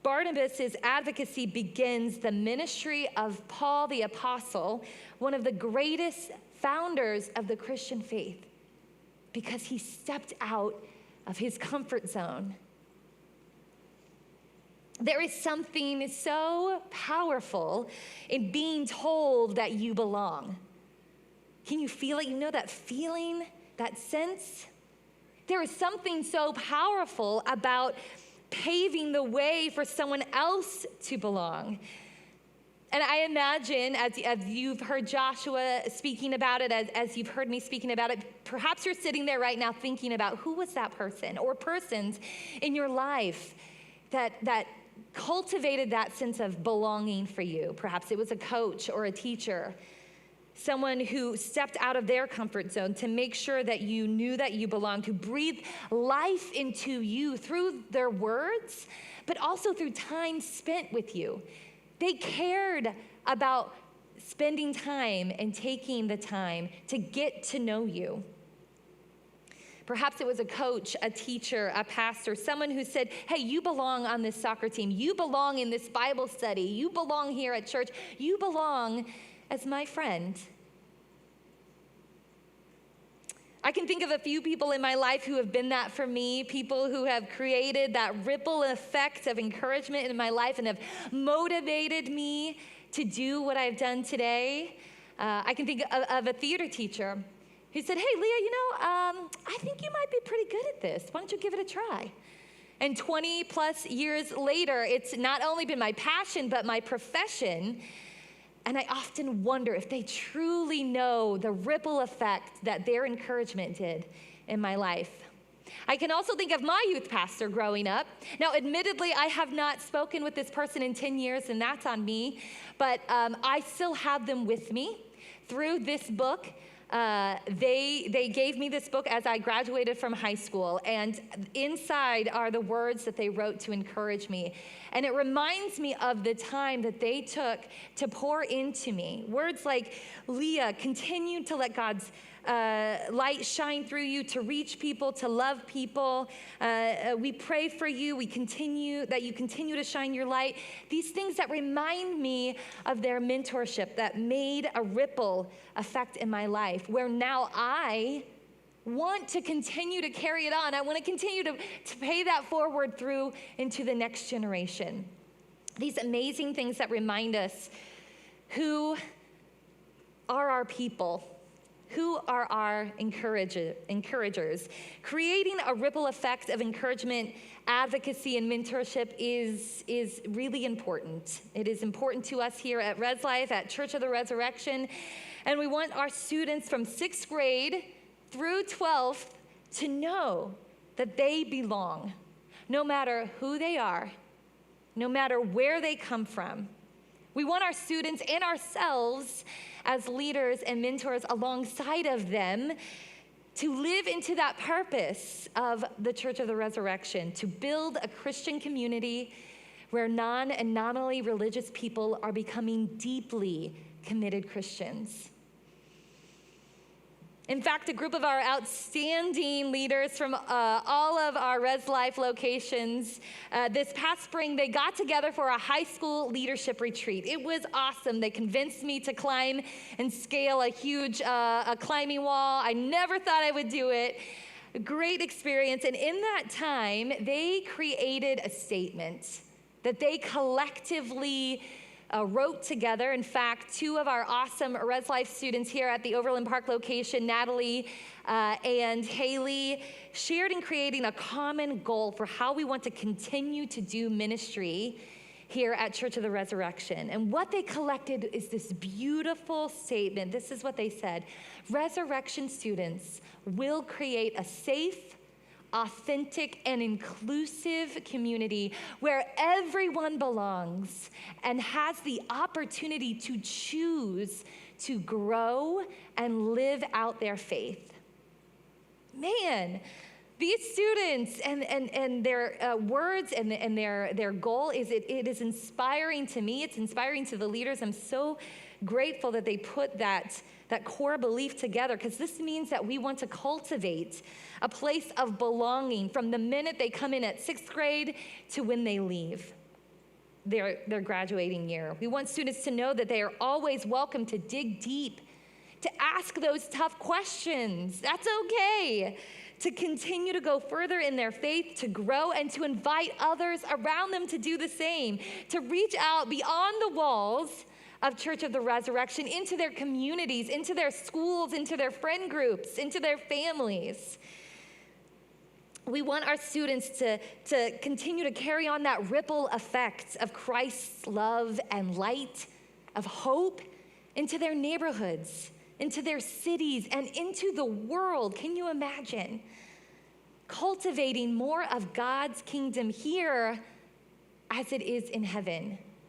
Barnabas' advocacy begins the ministry of Paul the Apostle, one of the greatest founders of the Christian faith, because he stepped out of his comfort zone. There is something so powerful in being told that you belong. Can you feel it? You know that feeling, that sense? There is something so powerful about paving the way for someone else to belong. And I imagine, as you've heard Joshua speaking about it, as you've heard me speaking about it, perhaps you're sitting there right now thinking about who was that person or persons in your life that cultivated that sense of belonging for you. Perhaps it was a coach or a teacher, someone who stepped out of their comfort zone to make sure that you knew that you belonged, who breathed life into you through their words, but also through time spent with you. They cared about spending time and taking the time to get to know you. Perhaps it was a coach, a teacher, a pastor, someone who said, hey, you belong on this soccer team. You belong in this Bible study. You belong here at church. You belong as my friend. I can think of a few people in my life who have been that for me, people who have created that ripple effect of encouragement in my life and have motivated me to do what I've done today. I can think of a theater teacher who said, hey, Leah, I think you might be pretty good at this. Why don't you give it a try? And 20 plus years later, it's not only been my passion, but my profession. And I often wonder if they truly know the ripple effect that their encouragement did in my life. I can also think of my youth pastor growing up. Now, admittedly, I have not spoken with this person in 10 years, and that's on me. But I still have them with me through this book. They gave me this book as I graduated from high school, and inside are the words that they wrote to encourage me. And it reminds me of the time that they took to pour into me. Words like, Leah, continue to let God's light shine through you, to reach people, to love people. We pray for you. We continue that you continue to shine your light. These things that remind me of their mentorship that made a ripple effect in my life, where now I want to continue to carry it on. I want to continue to pay that forward through into the next generation. These amazing things that remind us who are our people. Who are our encouragers? Creating a ripple effect of encouragement, advocacy, and mentorship is really important. It is important to us here at Res Life, at Church of the Resurrection, and we want our students from 6th grade through 12th to know that they belong, no matter who they are, no matter where they come from. We want our students and ourselves as leaders and mentors alongside of them to live into that purpose of the Church of the Resurrection, to build a Christian community where non and nominally religious people are becoming deeply committed Christians. In fact, a group of our outstanding leaders from all of our Res Life locations, this past spring, they got together for a high school leadership retreat. It was awesome. They convinced me to climb and scale a huge climbing wall. I never thought I would do it. A great experience. And in that time, they created a statement that they collectively wrote together. In fact, two of our awesome Res Life students here at the Overland Park location, Natalie and Haley, shared in creating a common goal for how we want to continue to do ministry here at Church of the Resurrection. And what they collected is this beautiful statement. This is what they said: Resurrection students will create a safe, authentic, and inclusive community where everyone belongs and has the opportunity to choose to grow and live out their faith. Man, these students and their words and their goal it is inspiring to me. It's inspiring to the leaders. I'm so grateful that they put that core belief together, because this means that we want to cultivate a place of belonging from the minute they come in at 6th grade to when they leave. their graduating year. We want students to know that they are always welcome to dig deep, to ask those tough questions. That's okay. To continue to go further in their faith, to grow, and to invite others around them to do the same, to reach out beyond the walls of Church of the Resurrection into their communities, into their schools, into their friend groups, into their families. We want our students to continue to carry on that ripple effect of Christ's love and light, of hope, into their neighborhoods, into their cities, and into the world. Can you imagine? Cultivating more of God's kingdom here as it is in heaven.